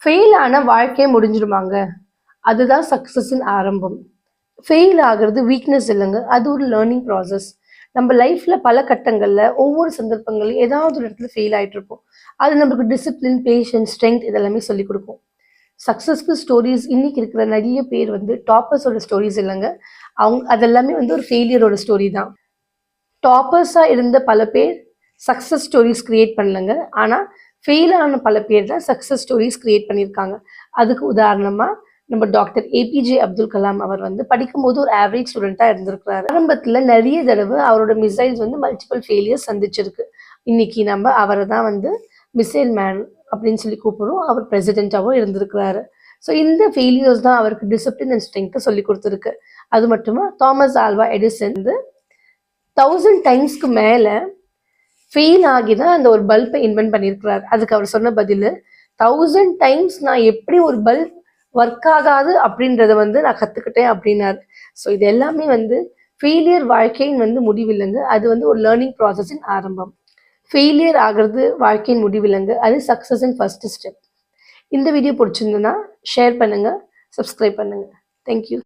Fail ஆன வாழ்க்கையே முடிஞ்சிருமாங்க? அதுதான் சக்ஸஸின் ஆரம்பம். ஃபெயில் ஆகுறது வீக்னஸ் இல்லைங்க. அது ஒரு லேர்னிங் ப்ராசஸ். நம்ம லைஃப்ல பல கட்டங்கள்ல ஒவ்வொரு சந்தர்ப்பங்கள்லையும் ஏதாவது ஒரு இடத்துல ஃபெயில் ஆயிட்டு இருப்போம். அது நமக்கு டிசிப்ளின், பேஷன்ஸ், ஸ்ட்ரென்த் இதெல்லாமே சொல்லிக் கொடுக்கும். சக்ஸஸ்ஃபுல் ஸ்டோரீஸ் இன்னைக்கு இருக்கிற நிறைய பேர் வந்து டாப்பர்ஸோட ஸ்டோரிஸ் இல்லைங்க. அதெல்லாமே வந்து ஒரு ஃபெயிலியரோட ஸ்டோரி தான். டாப்பர்ஸாக இருந்த பல பேர் சக்ஸஸ் ஸ்டோரிஸ் கிரியேட் பண்ணலங்க. ஆனால் ஃபெயில் ஆன பல பேர் தான் சக்ஸஸ் ஸ்டோரிஸ் கிரியேட் பண்ணியிருக்காங்க. அதுக்கு உதாரணமாக நம்ம டாக்டர் ஏபிஜே அப்துல் கலாம் அவர் வந்து படிக்கும்போது ஒரு ஆவரேஜ் ஸ்டூடெண்ட்டாக இருந்திருக்கிறாரு. ஆரம்பத்தில் நிறைய தடவை அவரோட மிசைல்ஸ் வந்து மல்டிபிள் ஃபெயிலியர்ஸ் சந்திச்சிருக்கு. இன்னைக்கு நம்ம அவரை தான் வந்து மிசைல் மேன் அப்படின்னு சொல்லி கூப்பிடுறோம். அவர் பிரசிடென்ட்டாகவும் இருந்திருக்கிறாரு. ஸோ இந்த ஃபெயிலியர்ஸ் தான் அவருக்கு டிசிப்ளின் அண்ட் ஸ்ட்ரென்த்தை சொல்லி கொடுத்துருக்கு. அது மட்டுமா தாமஸ் ஆல்வா எடிசன் வந்து 1000 டைம்ஸ்க்கு மேலே ஃபெயில் ஆகி தான் அந்த ஒரு பல்பை இன்வென்ட் பண்ணியிருக்கிறார். அதுக்கு அவர் சொன்ன பதில், 1000 டைம்ஸ் நான் எப்படி ஒரு பல்ப் ஒர்க் ஆகாது அப்படின்றத வந்து நான் கற்றுக்கிட்டேன் அப்படின்னாரு. ஸோ இது எல்லாமே வந்து ஃபெயிலியர் வாழ்க்கையின் வந்து முடிவில்லைங்க. அது வந்து ஒரு லேர்னிங் ப்ராசஸின் ஆரம்பம். ஃபெயிலியர் ஆகிறது வாழ்க்கையின் முடிவில்லைங்க. அது சக்ஸஸின் ஃபர்ஸ்ட் ஸ்டெப். இந்த வீடியோ பிடிச்சிருந்ததுன்னா ஷேர் பண்ணுங்கள், சப்ஸ்கிரைப் பண்ணுங்கள். தேங்க்யூ.